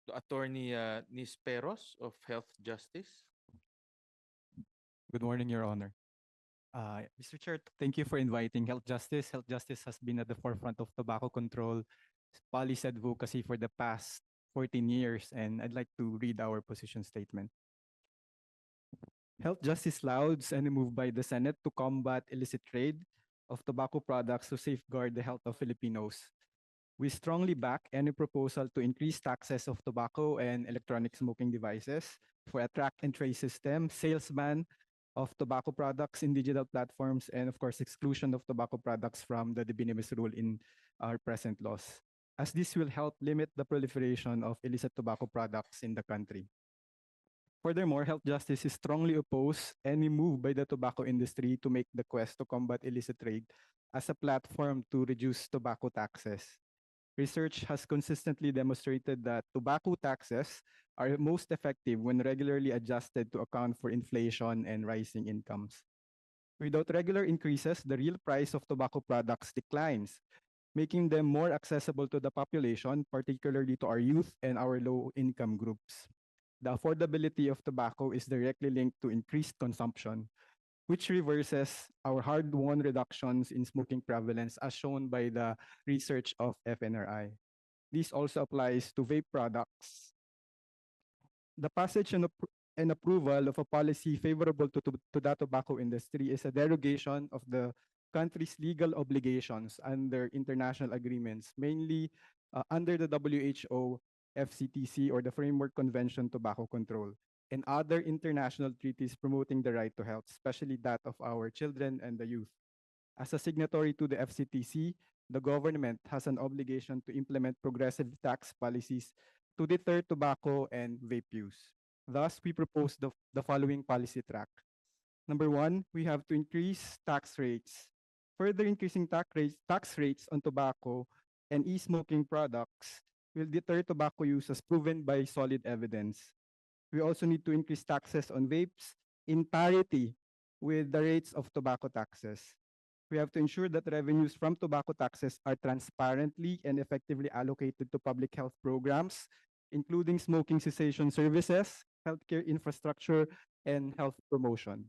to Attorney Nisperos of HealthJustice. Good morning, Your Honor. Mr. Chair, thank you for inviting Health Justice. Health Justice has been at the forefront of tobacco control policy advocacy for the past 14 years, and I'd like to read our position statement. Health Justice lauds any move by the Senate to combat illicit trade of tobacco products to safeguard the health of Filipinos. We strongly back any proposal to increase taxes of tobacco and electronic smoking devices for a track and trace system, sales ban of tobacco products in digital platforms, and of course, exclusion of tobacco products from the de minimis rule in our present laws, as this will help limit the proliferation of illicit tobacco products in the country. Furthermore, Health Justice is strongly opposed any move by the tobacco industry to make the quest to combat illicit trade as a platform to reduce tobacco taxes. Research has consistently demonstrated that tobacco taxes are most effective when regularly adjusted to account for inflation and rising incomes. Without regular increases, the real price of tobacco products declines, making them more accessible to the population, particularly to our youth and our low-income groups. The affordability of tobacco is directly linked to increased consumption, which reverses our hard-won reductions in smoking prevalence as shown by the research of FNRI. This also applies to vape products. The passage and approval of a policy favorable to the tobacco industry is a derogation of the country's legal obligations under international agreements, mainly under the WHO, FCTC, or the Framework Convention Tobacco Control, and other international treaties promoting the right to health, especially that of our children and the youth. As a signatory to the FCTC, the government has an obligation to implement progressive tax policies to deter tobacco and vape use. Thus, we propose the following policy track. Number one, we have to increase tax rates. Further increasing tax rates on tobacco and e-smoking products will deter tobacco use as proven by solid evidence. We also need to increase taxes on vapes in parity with the rates of tobacco taxes. We have to ensure that revenues from tobacco taxes are transparently and effectively allocated to public health programs, including smoking cessation services, healthcare infrastructure, and health promotion.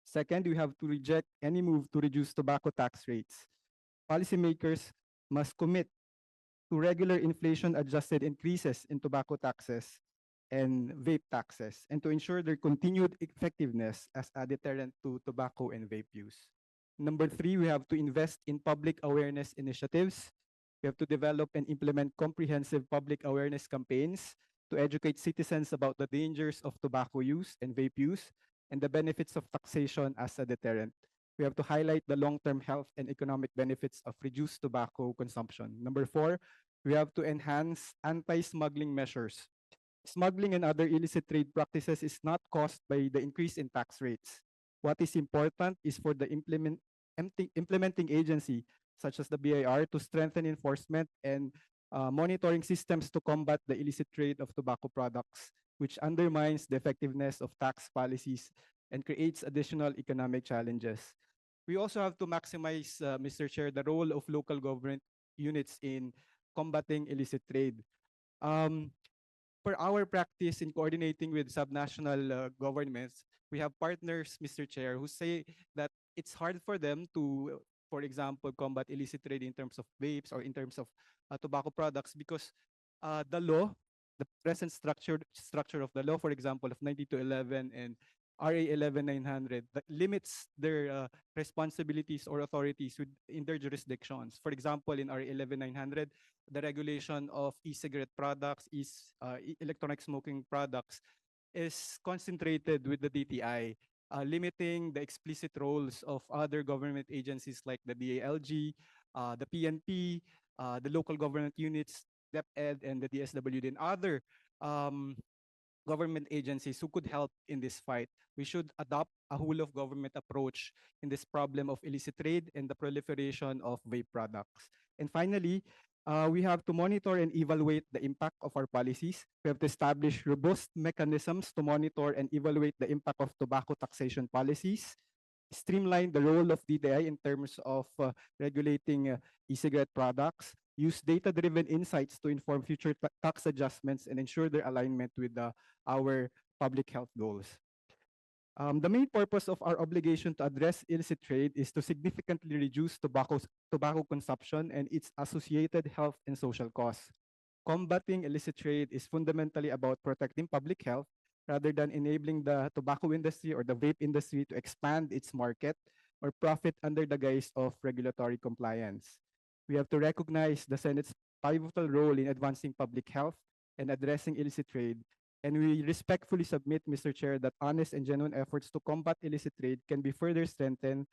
Second, we have to reject any move to reduce tobacco tax rates. Policymakers must commit to regular inflation-adjusted increases in tobacco taxes and vape taxes, and to ensure their continued effectiveness as a deterrent to tobacco and vape use. Number three, we have to invest in public awareness initiatives. We have to develop and implement comprehensive public awareness campaigns to educate citizens about the dangers of tobacco use and vape use and the benefits of taxation as a deterrent. We have to highlight the long-term health and economic benefits of reduced tobacco consumption. Number four, we have to enhance anti-smuggling measures. Smuggling and other illicit trade practices is not caused by the increase in tax rates. What is important is for the implementing agency, such as the BIR, to strengthen enforcement and monitoring systems to combat the illicit trade of tobacco products, which undermines the effectiveness of tax policies and creates additional economic challenges. We also have to maximize, Mr. Chair, the role of local government units in combating illicit trade. For our practice in coordinating with subnational governments, we have partners, Mr. Chair, who say that it's hard for them to, for example, combat illicit trade in terms of vapes or in terms of tobacco products because the law, the present structure of the law, for example, of 9211 and RA 11900, that limits their responsibilities or authorities in their jurisdictions. For example, in RA 11900, the regulation of e-cigarette products, electronic smoking products, is concentrated with the DTI, limiting the explicit roles of other government agencies like the DALG, the PNP, the local government units, DepEd, and the DSWD, and other government agencies who could help in this fight. We should adopt a whole of government approach in this problem of illicit trade and the proliferation of vape products. And finally, we have to monitor and evaluate the impact of our policies. We have to establish robust mechanisms to monitor and evaluate the impact of tobacco taxation policies, streamline the role of DTI in terms of regulating e-cigarette products, use data-driven insights to inform future tax adjustments, and ensure their alignment with our public health goals. The main purpose of our obligation to address illicit trade is to significantly reduce tobacco consumption and its associated health and social costs. Combating illicit trade is fundamentally about protecting public health rather than enabling the tobacco industry or the vape industry to expand its market or profit under the guise of regulatory compliance. We have to recognize the Senate's pivotal role in advancing public health and addressing illicit trade, and we respectfully submit, Mr. Chair, that honest and genuine efforts to combat illicit trade can be further strengthened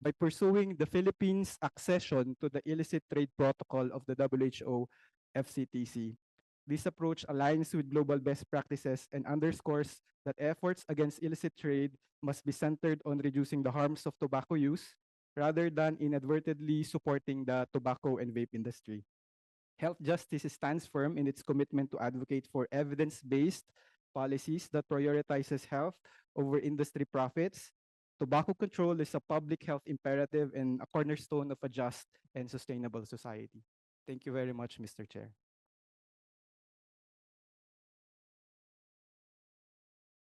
by pursuing the Philippines' accession to the Illicit Trade Protocol of the WHO FCTC. This approach aligns with global best practices and underscores that efforts against illicit trade must be centered on reducing the harms of tobacco use rather than inadvertently supporting the tobacco and vape industry. Health Justice stands firm in its commitment to advocate for evidence-based policies that prioritizes health over industry profits. Tobacco control is a public health imperative and a cornerstone of a just and sustainable society. Thank you very much, Mr. Chair.